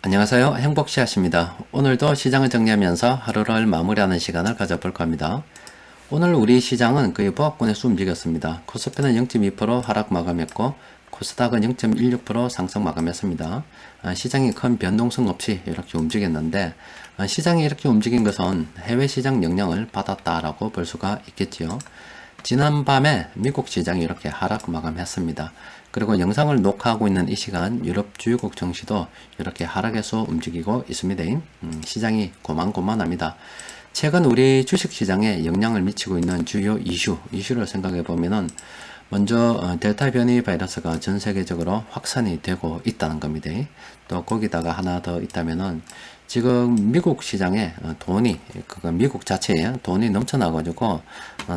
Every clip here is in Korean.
안녕하세요. 행복씨앗입니다. 오늘도 시장을 정리하면서 하루를 마무리하는 시간을 가져볼 겁니다. 오늘 우리 시장은 거의 보합권에서 움직였습니다. 코스피는 0.2% 하락 마감했고 코스닥은 0.16% 상승 마감했습니다. 시장이 큰 변동성 없이 이렇게 움직였는데 시장이 이렇게 움직인 것은 해외 시장 영향을 받았다라고 볼 수가 있겠지요. 지난밤에 미국 시장이 이렇게 하락 마감했습니다. 그리고 영상을 녹화하고 있는 이 시간 유럽 주요국 증시도 이렇게 하락해서 움직이고 있습니다. 시장이 고만고만합니다. 최근 우리 주식시장에 영향을 미치고 있는 주요 이슈를 생각해 보면은 먼저 델타 변이 바이러스가 전 세계적으로 확산이 되고 있다는 겁니다. 또 거기다가 하나 더 있다면은 지금 미국 시장에 돈이 미국 자체에 돈이 넘쳐나가지고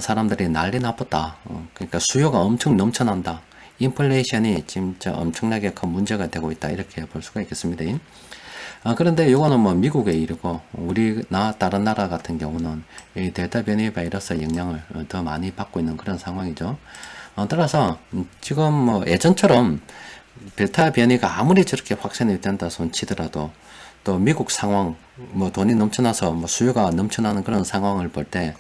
사람들이 난리 나쁘다. 그러니까 수요가 엄청 넘쳐난다. 인플레이션이 진짜 엄청나게 큰 문제가 되고 있다. 이렇게 볼 수가 있겠습니다. 그런데 이거는 뭐 미국의 일이고 우리나 다른 나라 같은 경우는 이 델타 변이 바이러스 영향을 더 많이 받고 있는 그런 상황이죠. 따라서 지금 뭐 예전처럼 델타 변이가 아무리 저렇게 확산이 된다 손 치더라도 또 미국 상황 뭐 돈이 넘쳐나서 뭐 수요가 넘쳐나는 그런 상황을 볼 때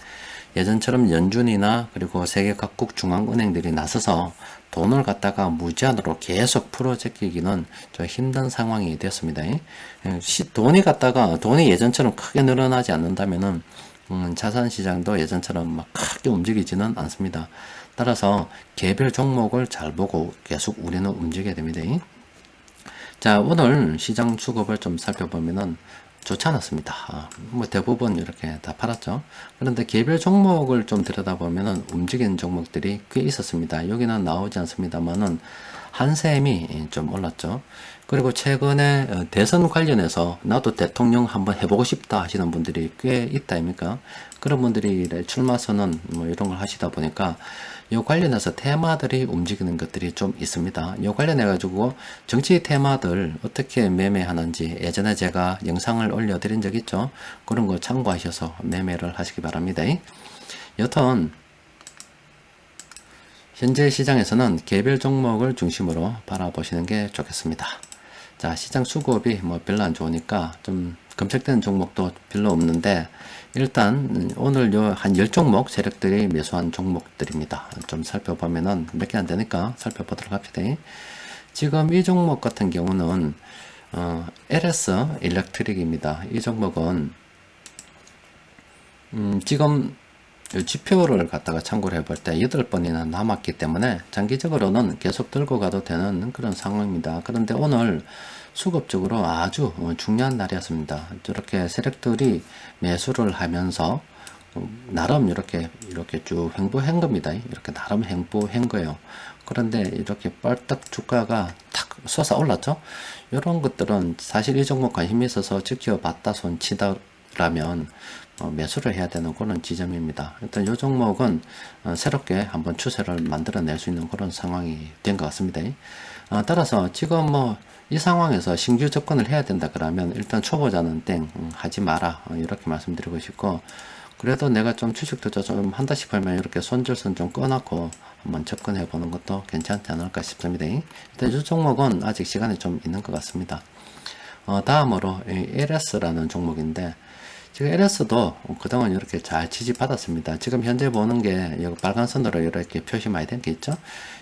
예전처럼 연준이나 그리고 세계 각국 중앙은행들이 나서서 돈을 갖다가 무제한으로 계속 풀어제끼기는 좀 힘든 상황이 되었습니다. 돈이 예전처럼 크게 늘어나지 않는다면은 자산 시장도 예전처럼 막 크게 움직이지는 않습니다. 따라서 개별 종목을 잘 보고 계속 우리는 움직여야 됩니다. 자, 오늘 시장 수급을 좀 살펴보면은 좋지 않았습니다. 뭐 대부분 이렇게 다 팔았죠. 그런데 개별 종목을 좀 들여다보면은 움직이는 종목들이 꽤 있었습니다. 여기는 나오지 않습니다만은 한샘이 좀 올랐죠. 그리고 최근에 대선 관련해서 나도 대통령 한번 해보고 싶다 하시는 분들이 꽤 있다 아닙니까? 그런 분들이 출마 선언 뭐 이런 걸 하시다 보니까 이 관련해서 테마들이 움직이는 것들이 좀 있습니다. 이 관련해 가지고 정치 테마들 어떻게 매매하는지 예전에 제가 영상을 올려드린 적 있죠. 그런 거 참고하셔서 매매를 하시기 바랍니다. 여튼 현재 시장에서는 개별 종목을 중심으로 바라보시는 게 좋겠습니다. 자, 시장 수급이 뭐 별로 안 좋으니까 좀 검색되는 종목도 별로 없는데 일단 오늘 요 한 10종목 세력들이 매수한 종목들입니다. 좀 살펴보면은 몇 개 안 되니까 살펴보도록 합시다. 지금 이 종목 같은 경우는 LS 일렉트릭입니다. 이 종목은 지금 지표를 갖다가 참고를 해볼 때 8번이나 남았기 때문에 장기적으로는 계속 들고 가도 되는 그런 상황입니다. 그런데 오늘 수급적으로 아주 중요한 날이었습니다. 저렇게 세력들이 매수를 하면서 나름 이렇게 쭉 횡보한 겁니다. 이렇게 나름 횡보한 거예요. 그런데 이렇게 뻘떡 주가가 탁 솟아 올랐죠. 이런 것들은 사실 이 종목 관심이 있어서 지켜봤다 손 치다라면 매수를 해야 되는 그런 지점입니다. 일단 이 종목은 새롭게 한번 추세를 만들어낼 수 있는 그런 상황이 된 것 같습니다. 따라서 지금 뭐 이 상황에서 신규 접근을 해야 된다 그러면 일단 초보자는 땡 하지 마라 이렇게 말씀드리고 싶고, 그래도 내가 좀 주식 투자 좀 한다 싶으면 이렇게 손절선 좀 꺼놓고 한번 접근해 보는 것도 괜찮지 않을까 싶습니다. 일단 이 종목은 아직 시간이 좀 있는 것 같습니다. 다음으로 LS라는 종목인데 지금 LS도 그동안 이렇게 잘 지지받았습니다. 지금 현재 보는 게 여기 빨간 선으로 이렇게 표시 많이 된 게 있죠.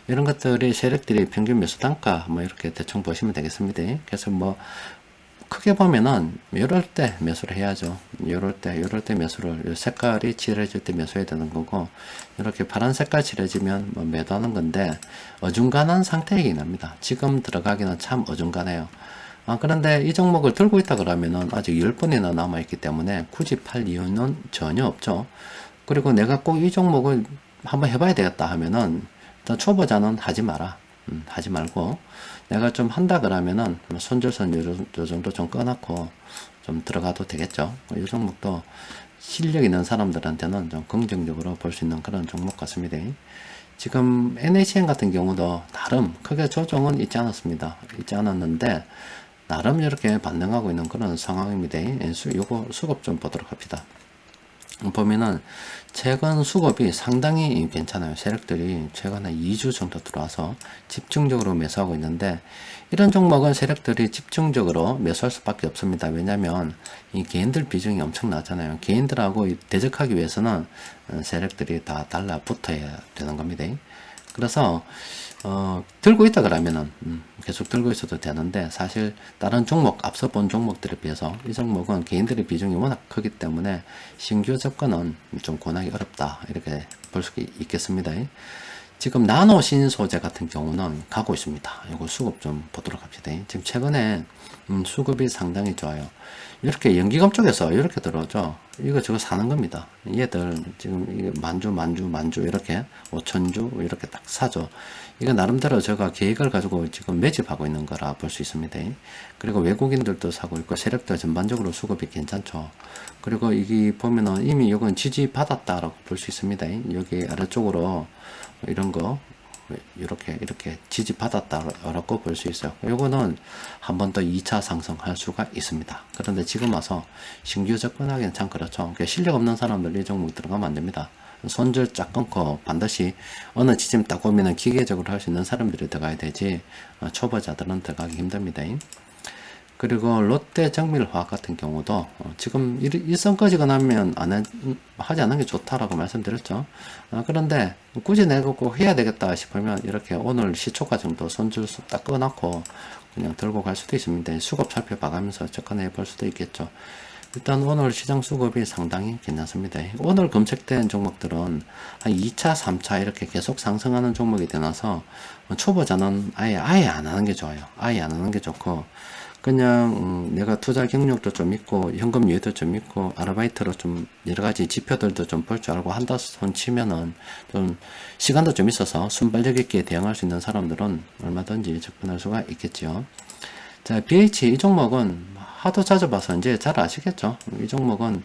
이런 것들이 세력들이 평균 매수 단가 뭐 이렇게 대충 보시면 되겠습니다. 그래서 뭐 크게 보면은 이럴 때 매수를 해야죠. 이럴 때 매수를 색깔이 칠해질 때 매수해야 되는 거고, 이렇게 파란 색깔 칠해지면 뭐 매도하는 건데 어중간한 상태이긴 합니다. 지금 들어가기는 참 어중간해요. 그런데 이 종목을 들고 있다 그러면은 아직 10번이나 남아있기 때문에 굳이 팔 이유는 전혀 없죠. 그리고 내가 꼭 이 종목을 한번 해봐야 되겠다 하면은 일단 초보자는 하지 마라. 하지 말고 내가 좀 한다 그러면은 손절선 요 정도 좀 꺼놓고 좀 들어가도 되겠죠. 이 종목도 실력 있는 사람들한테는 좀 긍정적으로 볼 수 있는 그런 종목 같습니다. 지금 NHN 같은 경우도 나름 크게 조정은 있지 않았는데 나름 이렇게 반등하고 있는 그런 상황입니다. 요거 수급 좀 보도록 합시다. 보면은 최근 수급이 상당히 괜찮아요. 세력들이 최근 한 2주 정도 들어와서 집중적으로 매수하고 있는데, 이런 종목은 세력들이 집중적으로 매수할 수밖에 없습니다. 왜냐하면 이 개인들 비중이 엄청 나잖아요. 개인들하고 대적하기 위해서는 세력들이 다 달라붙어야 되는 겁니다. 그래서 들고 있다 그러면은 계속 들고 있어도 되는데, 사실 다른 종목, 앞서 본 종목들에 비해서 이 종목은 개인들의 비중이 워낙 크기 때문에 신규 접근은 좀 권하기 어렵다, 이렇게 볼 수 있겠습니다. 지금 나노 신소재 같은 경우는 가고 있습니다. 이거 수급 좀 보도록 합시다. 지금 최근에 수급이 상당히 좋아요. 이렇게 연기금 쪽에서 이렇게 들어오죠. 이거 저거 사는 겁니다. 얘들 지금 이게 만주 이렇게 5천주 이렇게 딱 사죠. 이거 나름대로 제가 계획을 가지고 지금 매집하고 있는 거라 볼 수 있습니다. 그리고 외국인들도 사고 있고 세력들 전반적으로 수급이 괜찮죠. 그리고 이게 보면은 이미 이건 지지받았다라고 볼 수 있습니다. 여기 아래쪽으로 이런 거 이렇게 지지받았다라고 볼 수 있어요. 요거는 한 번 더 2차 상승할 수가 있습니다. 그런데 지금 와서 신규 접근하기는 참 그렇죠. 그러니까 실력 없는 사람들 이 종목 들어가면 안 됩니다. 손절 쫙 끊고 반드시 어느 지점 딱 보면은 기계적으로 할 수 있는 사람들이 들어가야 되지, 초보자들은 들어가기 힘듭니다. 그리고 롯데 정밀화학 같은 경우도 지금 일선까지가 나면 하지 않는 게 좋다라고 말씀드렸죠. 그런데 굳이 내가 꼭 해야 되겠다 싶으면 이렇게 오늘 시초가 정도 손줄 딱 꺼놓고 그냥 들고 갈 수도 있습니다. 수급 살펴봐가면서 접근해 볼 수도 있겠죠. 일단 오늘 시장 수급이 상당히 괜찮습니다. 오늘 검색된 종목들은 한 2차, 3차 이렇게 계속 상승하는 종목이 되나서 초보자는 아예 안 하는 게 좋아요. 아예 안 하는 게 좋고, 그냥 내가 투자 경력도 좀 있고 현금 여유도 좀 있고 아르바이트로 좀 여러가지 지표들도 좀 볼 줄 알고 한다 손 치면은 좀 시간도 좀 있어서 순발력 있게 대응할 수 있는 사람들은 얼마든지 접근할 수가 있겠죠. 자, BH 이 종목은 하도 자주 봐서 이제 잘 아시겠죠. 이 종목은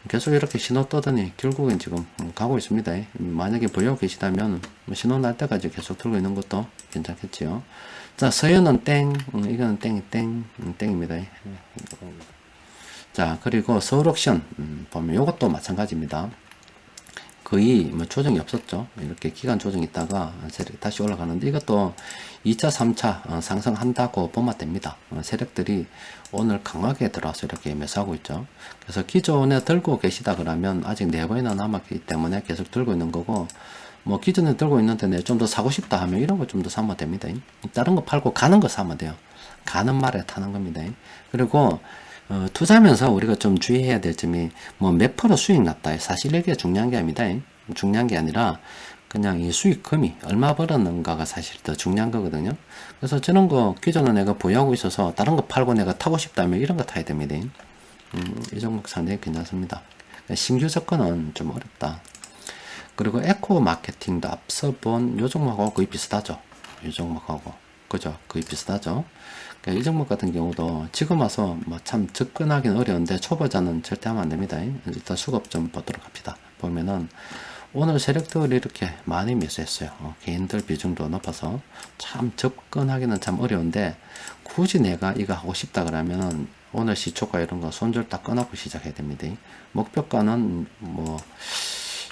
계속 이렇게 신호 떠더니 결국엔 지금 가고 있습니다. 만약에 보유하고 계시다면 신호 날 때까지 계속 들고 있는 것도 괜찮겠지요. 자, 서현은 땡, 이거는 땡입니다. 자, 그리고 서울옥션 보면 이것도 마찬가지입니다. 거의 뭐 조정이 없었죠. 이렇게 기간 조정이 있다가 다시 올라가는데, 이것도 2차, 3차 상승한다고 보면 됩니다. 세력들이 오늘 강하게 들어와서 이렇게 매수하고 있죠. 그래서 기존에 들고 계시다 그러면 아직 4번이나 남았기 때문에 계속 들고 있는 거고, 뭐 기존에 들고 있는데 내 좀 더 사고 싶다 하면 이런 거 좀 더 사면 됩니다. 다른 거 팔고 가는 거 사면 돼요. 가는 말에 타는 겁니다. 그리고 투자하면서 우리가 좀 주의해야 될 점이 뭐 몇 프로 수익 났다, 사실 이게 중요한 게 아닙니다. 중요한 게 아니라 그냥 이 수익금이 얼마 벌었는가가 사실 더 중요한 거거든요. 그래서 저런 거 기존에 내가 보유하고 있어서 다른 거 팔고 내가 타고 싶다면 이런 거 타야 됩니다. 이 종목 상당히 괜찮습니다. 신규 접근은 좀 어렵다. 그리고 에코 마케팅도 앞서 본 요 종목하고 거의 비슷하죠. 이 종목하고. 그죠? 거의 비슷하죠. 그러니까 이 종목 같은 경우도 지금 와서 뭐 참 접근하기는 어려운데 초보자는 절대 하면 안 됩니다. 일단 수급 좀 보도록 합시다. 보면은 오늘 세력들이 이렇게 많이 매수했어요. 개인들 비중도 높아서 참 접근하기는 참 어려운데, 굳이 내가 이거 하고 싶다 그러면은 오늘 시초가 이런 거 손절 딱 끊어고 시작해야 됩니다. 목표가는 뭐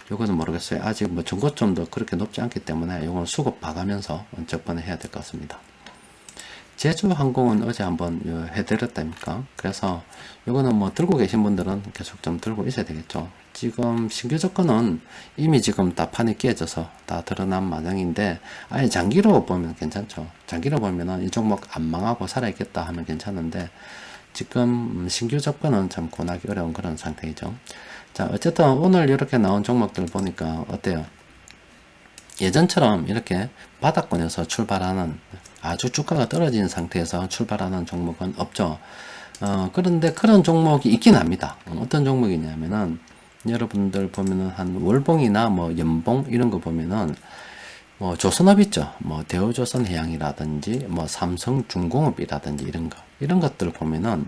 요거는 모르겠어요. 아직 뭐 전고점도 그렇게 높지 않기 때문에 요건 수급 봐가면서 접근을 해야 될 것 같습니다. 제주항공은 어제 한번 해드렸다니까. 그래서 요거는 뭐 들고 계신 분들은 계속 좀 들고 있어야 되겠죠. 지금 신규 접근은 이미 지금 다 판이 깨져서 다 드러난 마당인데, 아예 장기로 보면 괜찮죠. 장기로 보면은 이 종목 안 망하고 살아있겠다 하면 괜찮은데, 지금 신규 접근은 참 권하기 어려운 그런 상태이죠. 자, 어쨌든 오늘 이렇게 나온 종목들 보니까 어때요? 예전처럼 이렇게 바닥권에서 출발하는, 아주 주가가 떨어진 상태에서 출발하는 종목은 없죠. 그런데 그런 종목이 있긴 합니다. 어떤 종목이냐면은, 여러분들 보면은 한 월봉이나 뭐 연봉 이런 거 보면은 뭐 조선업 있죠. 뭐 대우조선해양이라든지 뭐 삼성중공업이라든지 이런 것들 보면은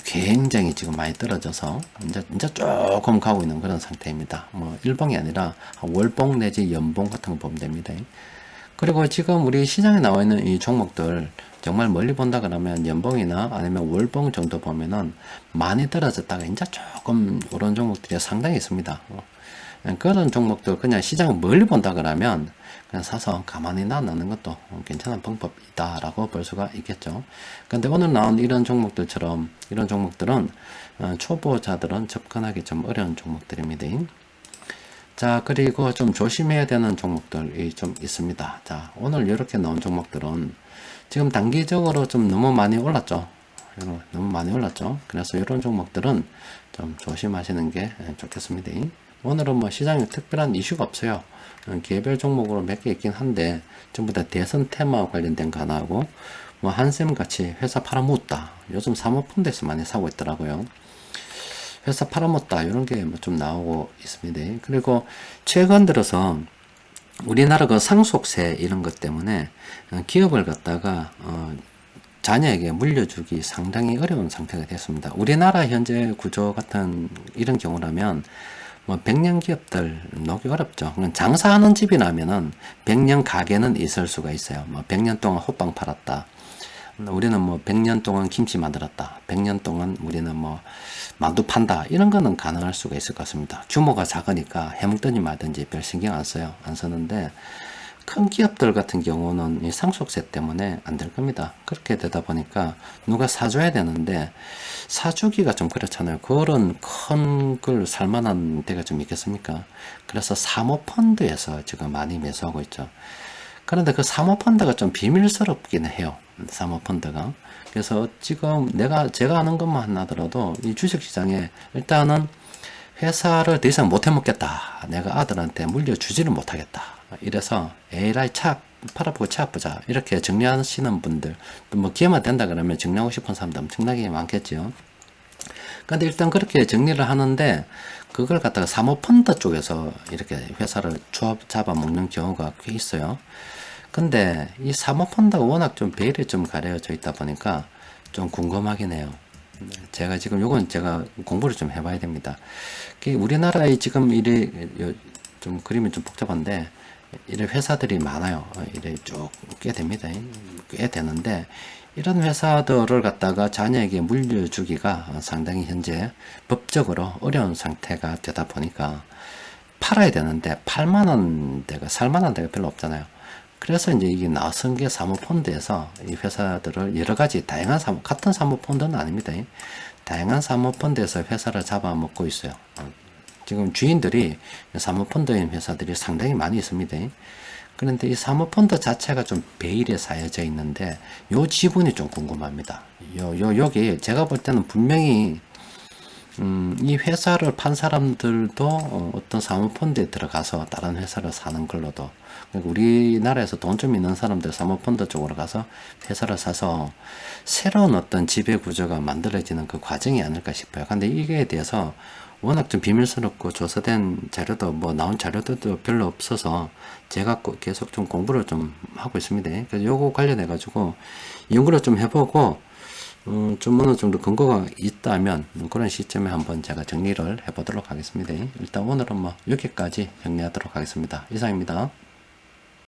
굉장히 지금 많이 떨어져서 이제 조금 가고 있는 그런 상태입니다. 뭐 일봉이 아니라 월봉 내지 연봉 같은 거 보면 됩니다. 그리고 지금 우리 시장에 나와 있는 이 종목들 정말 멀리 본다 그러면 연봉이나 아니면 월봉 정도 보면은 많이 떨어졌다가 이제 조금 오른 종목들이 상당히 있습니다. 그런 종목들 그냥 시장을 멀리 본다 그러면 그냥 사서 가만히 놔놓는 것도 괜찮은 방법이다라고 볼 수가 있겠죠. 근데 오늘 나온 이런 종목들처럼 이런 종목들은 초보자들은 접근하기 좀 어려운 종목들입니다. 자, 그리고 좀 조심해야 되는 종목들이 좀 있습니다. 자, 오늘 이렇게 나온 종목들은 지금 단기적으로 좀 너무 많이 올랐죠. 너무 많이 올랐죠. 그래서 이런 종목들은 좀 조심하시는 게 좋겠습니다. 오늘은 뭐 시장에 특별한 이슈가 없어요. 개별 종목으로 몇 개 있긴 한데 전부 다 대선 테마 관련된 거 하나하고 뭐 한샘 같이 회사 팔아먹었다. 요즘 사모펀드에서 많이 사고 있더라고요. 회사 팔아먹었다 이런 게 뭐 좀 나오고 있습니다. 그리고 최근 들어서 우리나라 그 상속세 이런 것 때문에 기업을 갖다가 자녀에게 물려주기 상당히 어려운 상태가 됐습니다. 우리나라 현재 구조 같은 이런 경우라면 뭐 100년 기업들 놓기 어렵죠. 장사하는 집이라면은 100년 가게는 있을 수가 있어요. 뭐 100년 동안 호빵 팔았다. 우리는 뭐 100년 동안 김치 만들었다. 100년 동안 우리는 뭐 만두 판다. 이런 거는 가능할 수가 있을 것 같습니다. 규모가 작으니까 해먹든지 말든지 별 신경 안 써요. 안 쓰는데 큰 기업들 같은 경우는 이 상속세 때문에 안 될 겁니다. 그렇게 되다 보니까 누가 사줘야 되는데 사주기가 좀 그렇잖아요. 그런 큰 걸 살만한 데가 좀 있겠습니까? 그래서 사모펀드에서 지금 많이 매수하고 있죠. 그런데 그 사모펀드가 좀 비밀스럽긴 해요. 사모펀드가. 그래서 지금 제가 아는 것만 하더라도 이 주식시장에 일단은 회사를 더 이상 못 해먹겠다. 내가 아들한테 물려주지를 못하겠다. 이래서 에라이 차 팔아보고 차 아프자. 이렇게 정리하시는 분들, 또 뭐 기회만 된다 그러면 정리하고 싶은 사람도 엄청나게 많겠죠. 근데 일단 그렇게 정리를 하는데 그걸 갖다가 사모펀드 쪽에서 이렇게 회사를 잡아먹는 경우가 꽤 있어요. 근데 이 사모펀드가 워낙 좀 베일이 좀 가려져 있다 보니까 좀 궁금하긴 해요. 제가 지금 요건 제가 공부를 좀 해봐야 됩니다. 우리나라에 지금 이래 좀 그림이 좀 복잡한데 이래 회사들이 많아요. 이래 쭉 꽤 됩니다. 꽤 되는데 이런 회사들을 갖다가 자녀에게 물려주기가 상당히 현재 법적으로 어려운 상태가 되다 보니까 팔아야 되는데 팔만한 데가 살만한 데가 별로 없잖아요. 그래서 이제 이게 나선 게 사모펀드에서 이 회사들을 여러 가지 다양한 같은 사모펀드는 아닙니다. 다양한 사모펀드에서 회사를 잡아먹고 있어요. 지금 주인들이 사모펀드인 회사들이 상당히 많이 있습니다. 그런데 이 사모펀드 자체가 좀 베일에 쌓여져 있는데 요 지분이 좀 궁금합니다. 여기 제가 볼 때는 분명히 이 회사를 판 사람들도 어떤 사모펀드에 들어가서 다른 회사를 사는 걸로도 그러니까 우리나라에서 돈 좀 있는 사람들 사모펀드 쪽으로 가서 회사를 사서 새로운 어떤 지배 구조가 만들어지는 그 과정이 아닐까 싶어요. 근데 이게 대해서 워낙 좀 비밀스럽고 조사된 자료도 뭐 나온 자료들도 별로 없어서 제가 계속 좀 공부를 좀 하고 있습니다. 그래서 요거 관련해 가지고 연구를 좀 해보고 좀 어느 정도 근거가 있다면 그런 시점에 한번 제가 정리를 해보도록 하겠습니다. 일단 오늘은 뭐 여기까지 정리하도록 하겠습니다. 이상입니다.